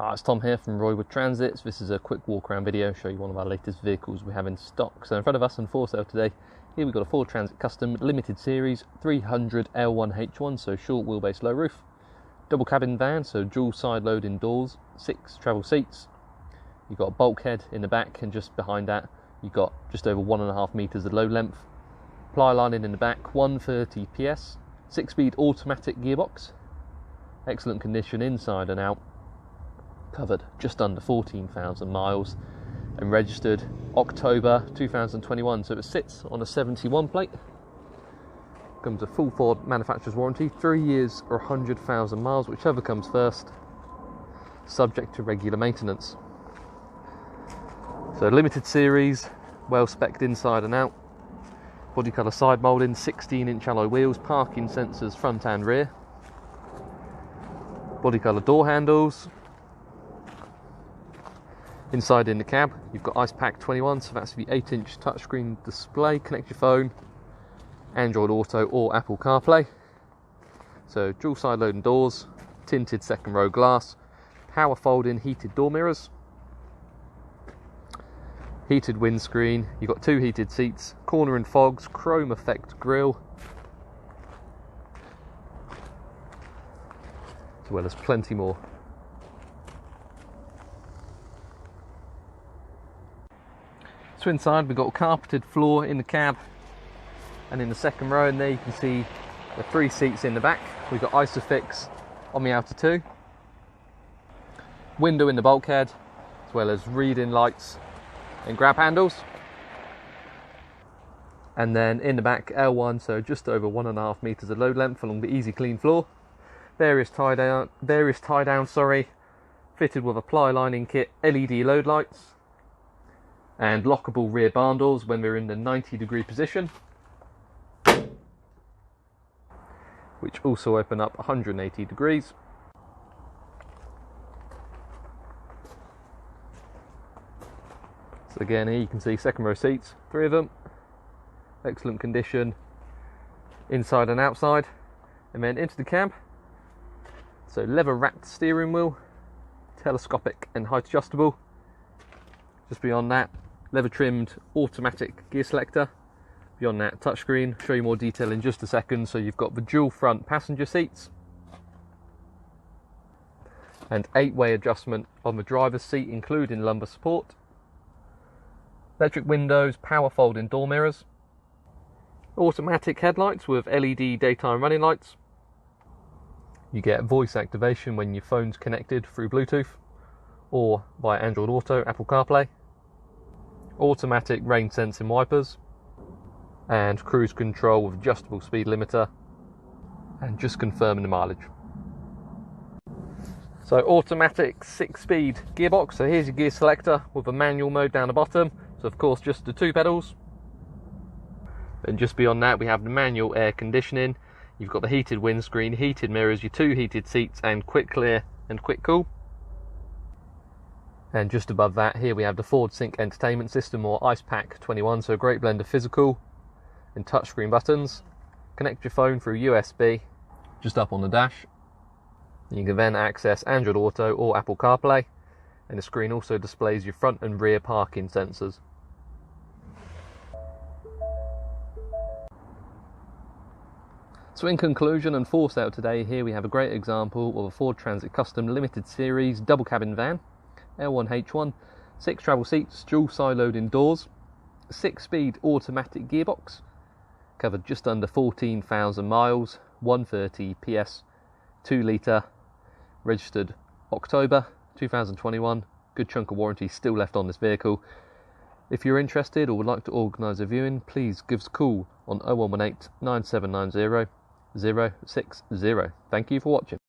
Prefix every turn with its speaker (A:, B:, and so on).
A: Hi, it's Tom here from Roywood Transits. This is a quick walk around video, show you one of our latest vehicles we have in stock. So in front of us and for sale today, here we've got a Ford Transit Custom Limited Series 300 L1H1, so short wheelbase, low roof. Double cabin van, so dual side loading doors, 6 travel seats. You've got a bulkhead in the back, and just behind that you've got just over 1.5 metres of load length. Ply lining in the back, 130 PS, 6-speed automatic gearbox. Excellent condition inside and out. Covered just under 14,000 miles and registered October 2021, so it sits on a 71 plate. Comes a full Ford manufacturer's warranty, 3 years or 100,000 miles, whichever comes first, subject to regular maintenance. So limited series, well spec'd inside and out. Body colour side moulding, 16-inch alloy wheels, parking sensors front and rear. Body colour door handles. Inside in the cab, you've got Ice Pack 21, so that's the 8-inch touchscreen display. Connect your phone, Android Auto or Apple CarPlay. So dual side loading doors, tinted second row glass, power folding heated door mirrors, heated windscreen. You've got 2 heated seats, corner and fogs, chrome effect grille, as well as plenty more. So inside we've got a carpeted floor in the cab, and in the second row, and there you can see the 3 seats in the back. We've got Isofix on the outer 2, window in the bulkhead, as well as reading lights and grab handles. And then in the back, L1, so just over 1.5 metres of load length along the easy clean floor. Various tie down, fitted with a ply lining kit, LED load lights, and lockable rear barn doors when we're in the 90-degree position, which also open up 180 degrees. So again, here you can see second row seats, 3 of them, excellent condition inside and outside. And then into the cab, so leather wrapped steering wheel, telescopic and height adjustable. Just beyond that, leather trimmed automatic gear selector. Beyond that, touchscreen. Show you more detail in just a second. So you've got the dual front passenger seats and 8-way adjustment on the driver's seat, including lumbar support. Electric windows, power folding door mirrors, automatic headlights with LED daytime running lights. You get voice activation when your phone's connected through Bluetooth or via Android Auto, Apple CarPlay. Automatic rain sensing wipers, and cruise control with adjustable speed limiter, and just confirming the mileage. So automatic 6-speed gearbox, so here's your gear selector with a manual mode down the bottom, so of course just the 2 pedals. Then just beyond that we have the manual air conditioning. You've got the heated windscreen, heated mirrors, your 2 heated seats, and quick clear and quick cool. And just above that, here we have the Ford Sync entertainment system, or Ice Pack 21, so a great blend of physical and touchscreen buttons. Connect your phone through USB just up on the dash. You can then access Android Auto or Apple CarPlay, and the screen also displays your front and rear parking sensors. So in conclusion and for sale today, here we have a great example of a Ford Transit Custom Limited Series double cabin van, L1H1, 6 travel seats, dual side loading doors, 6-speed automatic gearbox, covered just under 14,000 miles, 130 PS, 2 litre, registered October 2021. Good chunk of warranty still left on this vehicle. If you're interested or would like to organise a viewing, please give us a call on 0118 9790 060. Thank you for watching.